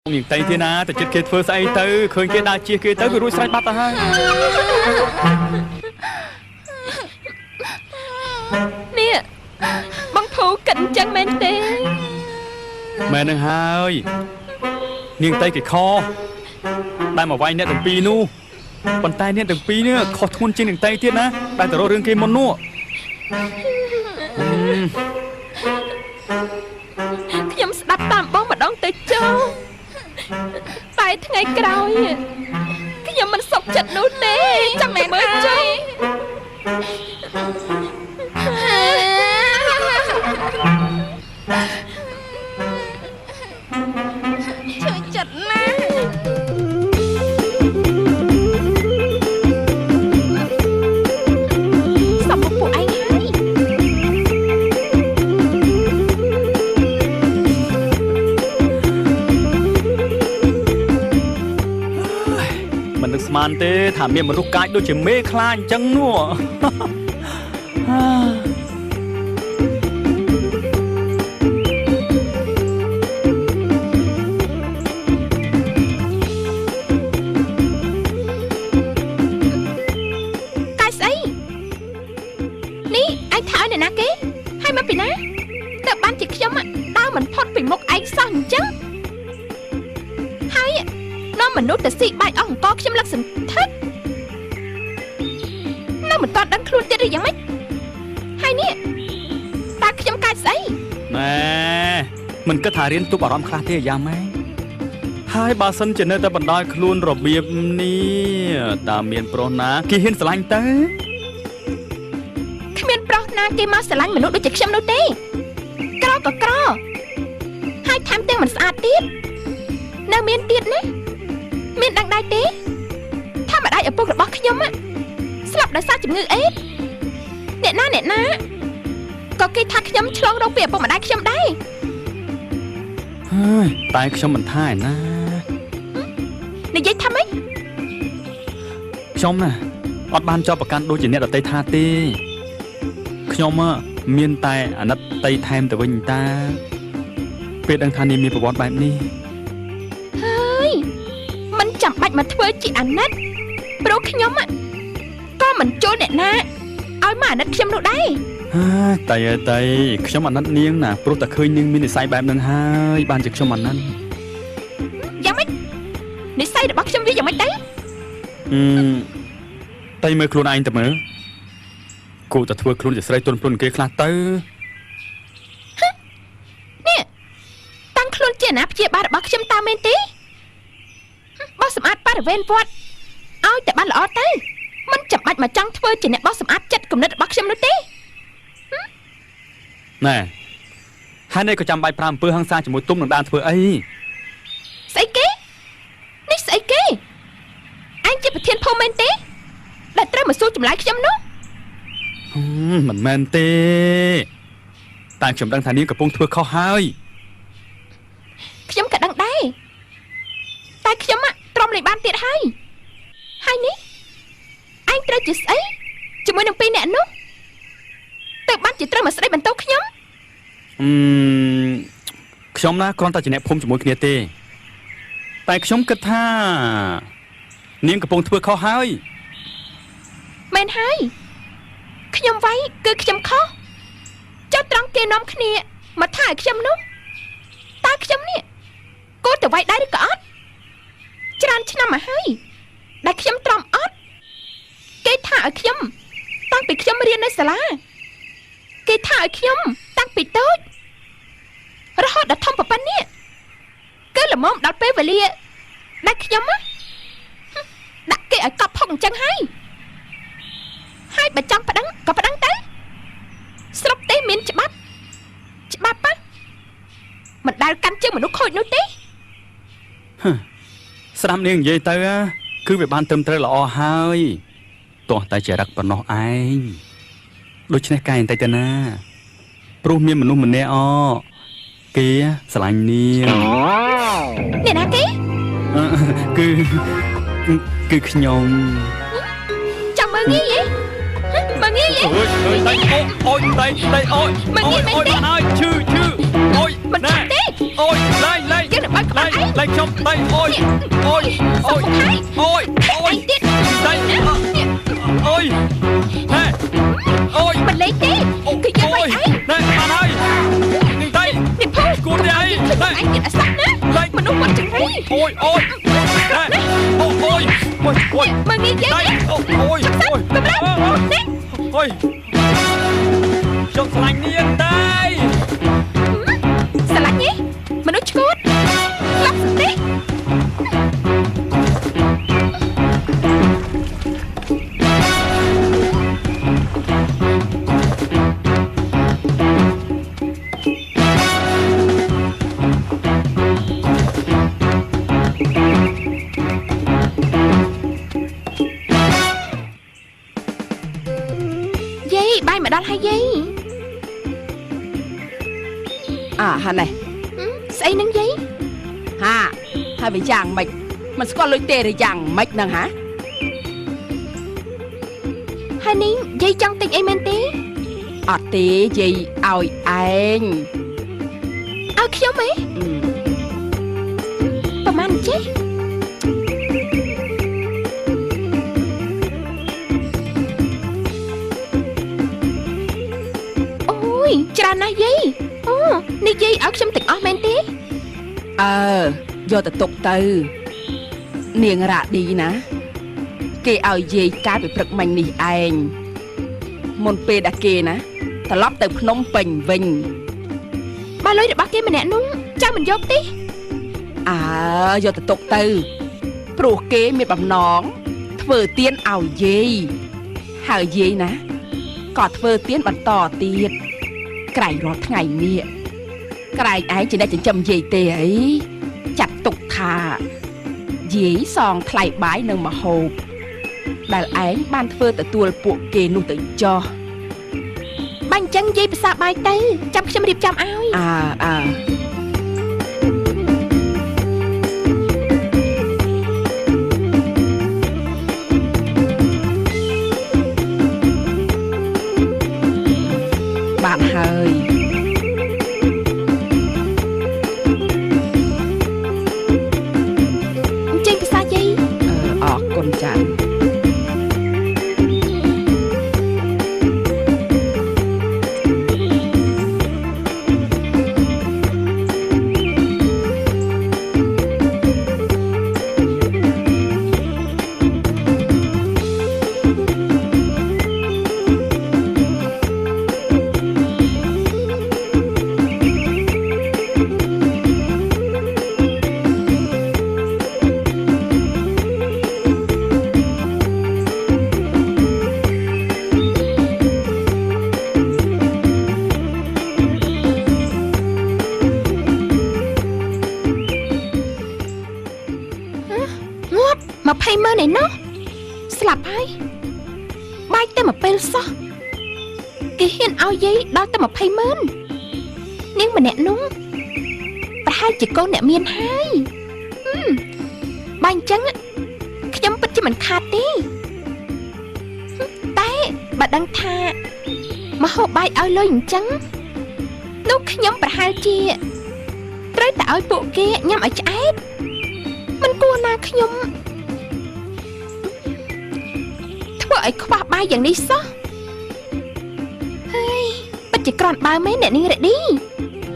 nhìn tay thế na,แต่ចិត្តគេធ្វើស្អីទៅឃើញគេដើរជិះគេទៅវារួចស្រេចបាត់ទៅហើយនេះបងភូកិនចឹងមែនទេមែននឹងហើយនាងតៃគេខដែលមកវាយអ្នកទាំងពីរនោះប៉ុន្តែអ្នកទាំងពីរនេះខុសធ្ងន់ជាងនាងតៃទៀតណាដែលទៅរករឿងគេមុននោះខ្ញុំស្ដាប់តាមបងម្ដងទៅចូលតែថ្ងៃក្រោយខ្ញុំមិនសុខចិត្តនោះទេចាំមើលចុះជួយចិត្តណាសំពួកឯងហើយមិននឹកស្មានទេថាមានមនុស្សកាចដូចជាមេខ្លាអញ្ចឹងនោះមនុស្សទៅស៊ីបាច់អស់អង្គខ្ញុំលឹកសន្ធឹកនៅមិនទាន់ដឹងខ្លួនទៀតឬយ៉ាងម៉េចហើយនេះតើខ្ញុំកាចស្អីណែមិនគិតថារៀនទប់អារម្មណ៍ខ្លះទេយ៉ាងម៉េចហើយបើសិនជានៅតែបណ្ដោយខ្លួនរបៀបនេះតើមានប្រុសណាគេហ៊ានស្រឡាញ់ទៅគ្មានប្រុសណាគេមកស្រឡាញ់មនុស្សដូចជាខ្ញុំនោះទេក្រក៏ក្រហើយថែមទាំងមិនស្អាតទៀតនៅមានទៀតណាមានដឹងដែរទេថាម្ដាយឪពុករបស់ខ្ញុំស្លាប់ដោយសារជំងឺអេដអ្នកណាក៏គេថាខ្ញុំឆ្លងរោគពីឪពុកម្ដាយខ្ញុំដែរហើយតែខ្ញុំមិនថាឯណានិយាយថាម៉េចខ្ញុំណាអត់បានចោទប្រកាន់ដូចជាអ្នកដទៃថាទេខ្ញុំមានតែអាណិតតីថែមទៅវិញតាពេលដឹងថានាងមានប្រវត្តិបែបនេះហើយមិនចាំបាច់មកធ្វើជាអាណិតព្រោះខ្ញុំក៏មិនចូលអ្នកណាឲ្យមកអាណិតខ្ញុំនោះដែរតែខ្ញុំអាណិតនាងណាព្រោះតែឃើញនាងមាននិស្ស័យបែបហ្នឹងហើយបានជាខ្ញុំអាណិតយ៉ាងម៉េចនិស្ស័យរបស់ខ្ញុំវាយ៉ាងម៉េចដែរតែមើលខ្លួនឯងទៅមើលគូតែធ្វើខ្លួនជាស្រីទន់ភ្លន់គេខ្លះទៅនេះតាំងខ្លួនជាអាណាព្យាបាលរបស់ខ្ញុំតើមែនទេបោះសម្អាតបរិវេណវត្តឲ្យតែបានល្អទៅមិនចាំបាច់មកចង់ធ្វើជាអ្នកបោះសម្អាតចិត្តគំនិតរបស់ខ្ញុំនោះទេណែហើយនេះក៏ចាំបាច់ប្រាំអំពើហិង្សាជាមួយទុំនឹងដានធ្វើអីស្អីគេនេះស្អីគេអញជាប្រធានភូមិមែនទេដែលត្រូវមកសួរចម្លើយខ្ញុំនោះមិនមែនទេតែខ្ញុំដឹងថានាងកំពុងធ្វើខុសហើយខ្ញុំក៏ដឹងដែរតែខ្ញុំទ្រាំលេងបានទៀតហើយនេះអញត្រូវជាស្អីជាមួយនឹងពីរអ្នកនោះទៅបានជាត្រូវមកស្ដីបន្ទោសខ្ញុំណាគ្រាន់តែជាអ្នកភូមិជាមួយគ្នាទេតែខ្ញុំគិតថានាងកំពុងធ្វើខុសហើយមែនហើយខ្ញុំវាយគឺខ្ញុំខុសចុះត្រង់គេនាំគ្នាមកថាឲ្យខ្ញុំនោះតើខ្ញុំនេះគួរតែវាយដែរឬក៏អត់ច្រើនឆ្នាំមកហើយដែលខ្ញុំទ្រាំអត់គេថាឲ្យខ្ញុំតាំងពីខ្ញុំរៀននៅសាលាគេថាឲ្យខ្ញុំតាំងពីតូចរហូតដល់ធំប៉ុណ្ណេះគឺល្មមដល់ពេលវេលាដែលខ្ញុំដាក់គេឲ្យកប់ផុកអញ្ចឹងហើយបើចង់ប្តឹងក៏ប្តឹងទៅស្រុកទេមានច្បាប់មិនដែលកាន់ជើងមនុស្សខូចនោះទេស្ដាប់នាងនិយាយទៅគឺវាបានត្រឹមត្រូវល្អហើយទោះតែជារឹកប៉ុណ្ណោះឯងដូច្នេះកែបន្តិចទៅណាព្រោះមានមនុស្សម្នាក់គេស្រឡាញ់នាងអ្នកណាគេគឺខ្ញុំចាំមើលងាយមើលងាយអូយដៃអូយដៃអូយមើលងាយមែនទេអូយឈឺអូយមិនទេ អូយឡៃឡៃ យើងនឹងបាច់ក្បាលឯង ឡៃខ្ញុំដៃអូយអូយ សុំមកហើយ អូយអូយ ទៀត ដៃអូយហេអូយ មិនលេងទេគឺយើងវាយឯង ណែបានហើយនេះដៃ នេះភូ គួរនេះអី ឯងទៀតអសោះណាមនុស្សមិនចង្រៃ អូយអូយណែអូអូយអូយអូយ មើលងាយយើង ដៃអូអូយអូយ ទៅប្រាំនេះ អូយខ្ញុំឆ្លាញ់នាងដៃ ស្រឡាញ់ទេមនុស្សឈួតឡាប់សតិយាយបាយមកដល់ហើយយាយ ហានេះ ស្អីនឹងយាយ ហាហើយវាយ៉ាងម៉េចមិនស្គាល់លុយទេឬយ៉ាងម៉េចហ្នឹងហា ហើយនេះយាយចង់ទិញអីមែនទេ អត់ទេយាយឲ្យឯង ឲ្យខ្ញុំហ៎ប្រហែលចេះអូយច្រើនណាស់យាយអូនេះយាយឲ្យខ្ញុំទាំងអស់មែនទេ យកទៅទុកទៅនាងរ៉ាឌីណាគេឲ្យយាយកាលពីព្រឹកមិញនេះឯងមុនពេលដែលគេណាត្រឡប់ទៅភ្នំពេញវិញ បើលុយរបស់គេម្នាក់នោះចាំមិនយកទេ យកទៅទុកទៅព្រោះគេមានបំណងធ្វើទៀនឲ្យយាយហើយយាយណាក៏ធ្វើទៀនបន្តទៀតក្រែងរាល់ថ្ងៃនេះក្រែងឯងជាអ្នកចិញ្ចឹមយាយទេអីចាត់ទុកថាយាយសងថ្លៃបាយនិងម្ហូបដែលឯងបានធ្វើទទួលពួកគេនោះទៅចោះ បាញ់អញ្ចឹងយាយភាសាបាយទៅចាំខ្ញុំរៀបចំឲ្យ បានហើយ ចេញភាសាយាយ អរគុណចា៎ 20ម៉ឺនឯណោះស្លាប់ហើយបាយតែមួយពេលសោះគេហ៊ានឲ្យយាយដល់តែ20ម៉ឺននាងម្នាក់នោះប្រហែលជាកូនអ្នកមានហើយបាយអញ្ចឹងខ្ញុំពិតជាមិនខាតទេតែបើដឹងថាមកហូបបាយឲ្យលុយអញ្ចឹងនោះខ្ញុំប្រហែលជាត្រូវតែឲ្យពួកគេញ៉ាំឲ្យឆ្អែតមិនគួរណាខ្ញុំធ្វើឲ្យខ្វះបាយយ៉ាងនេះសោះហើយពិតជាក្រន់បើមែនអ្នកនាងរ៉េឌី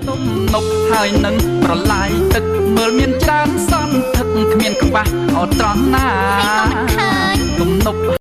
ទំនប់ហើយនឹងប្រឡាយទឹកមើលមានច្រើនសន្ធឹកគ្មានក្បាស់អត់ត្រង់ណា ហើយក៏មិនឃើញ ទំនប់